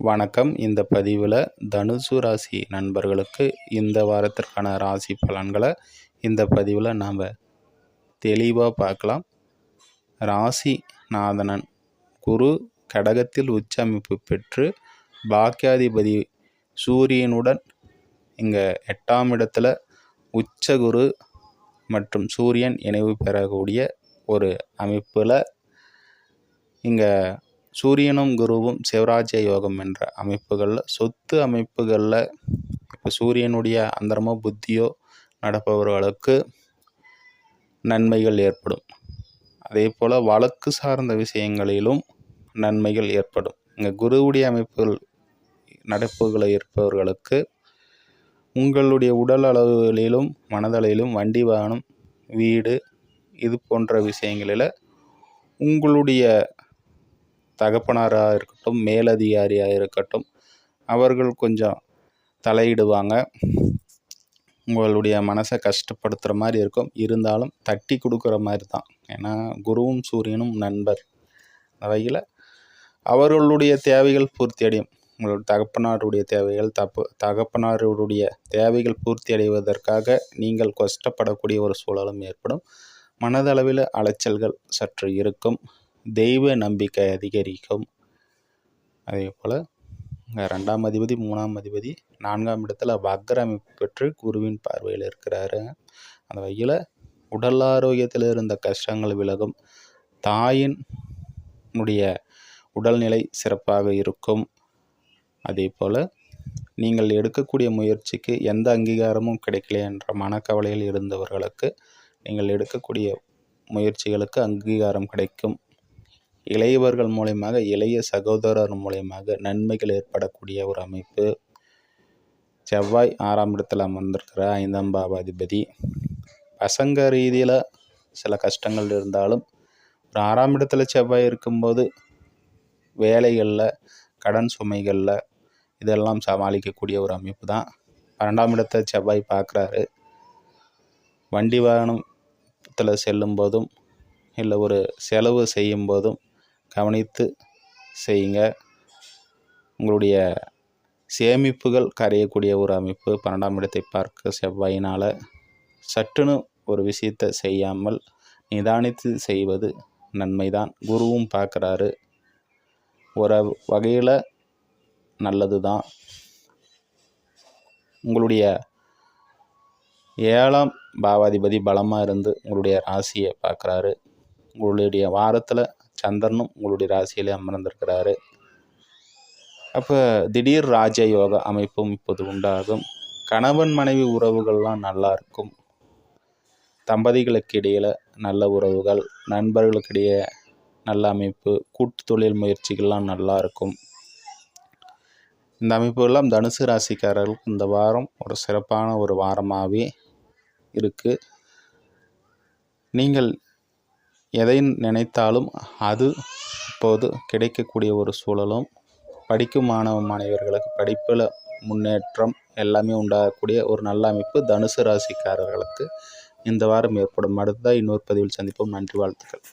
வணக்கம். இந்த பதிவில் தனுசு ராசி நண்பர்களுக்கு இந்த வாரத்திற்கான ராசி பலன்களை இந்த பதிவில் நாம் தெளிவாக பார்க்கலாம். ராசி நாதனன் குரு கடகத்தில் உச்ச அமைப்பு பெற்று பாக்கியாதிபதி சூரியனுடன் இங்கே 8ஆம் இடத்துல உச்ச குரு மற்றும் சூரியன் இணைவு பெறக்கூடிய ஒரு அமைப்பில் இங்கே சூரியனும் குருவும் சிவராஜ்ய யோகம் என்ற அமைப்புகளில் சொத்து அமைப்புகளில் இப்போ சூரியனுடைய அந்தரமோ புத்தியோ நடப்பவர்களுக்கு நன்மைகள் ஏற்படும். அதே போல் வழக்கு சார்ந்த விஷயங்களிலும் நன்மைகள் ஏற்படும். இங்கே குருவுடைய அமைப்புகள் நடப்புகளை இருப்பவர்களுக்கு உங்களுடைய உடல் அளவுகளிலும் மனதளவிலும் வண்டி வாகனம் வீடு இது போன்ற விஷயங்களில் உங்களுடைய தகப்பனாராக இருக்கட்டும் மேலதிகாரியாக இருக்கட்டும் அவர்கள் கொஞ்சம் தலையிடுவாங்க. உங்களுடைய மனசை கஷ்டப்படுத்துகிற மாதிரி இருக்கும். இருந்தாலும் தட்டி கொடுக்குற மாதிரி தான். ஏன்னா குருவும் சூரியனும் நண்பர். அந்த வகையில் அவர்களுடைய தேவைகள் பூர்த்தி அடையும். உங்களுடைய தகப்பனாருடைய தேவைகள் தகப்பனாருடைய தேவைகள் பூர்த்தி அடைவதற்காக நீங்கள் கஷ்டப்படக்கூடிய ஒரு சூழலும் ஏற்படும். மனதளவில் அலைச்சல்கள் சற்று இருக்கும். தெய்வ நம்பிக்கை அதிகரிக்கும். அதே போல் 2ஆம் அதிபதி 3ஆம் அதிபதி 4ஆம் இடத்துல வக்ர அமைப்பு பெற்று குருவின் பார்வையில் இருக்கிறாரு. அந்த வகையில் உடல் ஆரோக்கியத்தில் இருந்த கஷ்டங்கள் விலகும். தாயினுடைய உடல்நிலை சிறப்பாக இருக்கும். அதே போல் நீங்கள் எடுக்கக்கூடிய முயற்சிக்கு எந்த அங்கீகாரமும் கிடைக்கல என்ற மனக்கவலையில் இருந்தவர்களுக்கு நீங்கள் எடுக்கக்கூடிய முயற்சிகளுக்கு அங்கீகாரம் கிடைக்கும். இளையவர்கள் மூலயமாக இளைய சகோதரர் மூலயமாக நன்மைகள் ஏற்படக்கூடிய ஒரு அமைப்பு. செவ்வாய் 6ஆம் இடத்துல அமர்ந்திருக்கிற 5ஆம் பாவாதிபதி பசங்க ரீதியில் சில கஷ்டங்கள் இருந்தாலும் ஒரு 6ஆம் இடத்துல செவ்வாய் இருக்கும்போது வேலைகளில் கடன் சுமைகளில் இதெல்லாம் சமாளிக்கக்கூடிய ஒரு அமைப்பு தான். 12ஆம் இடத்தை செவ்வாய் பார்க்குறாரு. வண்டி வாகனத்தில் செல்லும் போதும் இல்லை ஒரு செலவு செய்யும் போதும் கவனித்து செய்யுங்க. உங்களுடைய சேமிப்புகள் கரையக்கூடிய ஒரு அமைப்பு 12ஆம் இடத்தை பார்க்க செவ்வாயினால் சட்டுன்னு ஒரு விஷயத்தை செய்யாமல் நிதானித்து செய்வது நன்மைதான். குருவும் பார்க்குறாரு. ஒரு வகையில் நல்லது தான். உங்களுடைய 7ஆம் பாவாதிபதி பலமாக இருந்து உங்களுடைய ராசியை பார்க்குறாரு. உங்களுடைய வாரத்தில் சந்திரனும் உங்களுடைய ராசியிலே அமர்ந்திருக்கிறாரு. அப்போ திடீர் ராஜ யோக அமைப்பும் இப்போது உண்டாகும். கணவன் மனைவி உறவுகள்லாம் நல்லா இருக்கும். தம்பதிகளுக்கு இடையில் நல்ல உறவுகள், நண்பர்களுக்கிடையே நல்ல அமைப்பு, கூட்டு தொழில் முயற்சிகள்லாம் நல்லா இருக்கும். இந்த அமைப்புகள்லாம் தனுசு ராசிக்காரர்களுக்கு இந்த வாரம் ஒரு சிறப்பான ஒரு வாரமாகவே இருக்குது. நீங்கள் எதை நினைத்தாலும் அது இப்போது கிடைக்கக்கூடிய ஒரு சூழலும், படிக்கும் மாணவர்களுக்கு படிப்பில் முன்னேற்றம் எல்லாமே உண்டாகக்கூடிய ஒரு நல்ல அமைப்பு தனுசு ராசிக்காரர்களுக்கு இந்த வாரம் ஏற்படும். அடுத்ததாக இன்னொரு பதிவில் சந்திப்போம். நன்றி, வாழ்த்துக்கள்.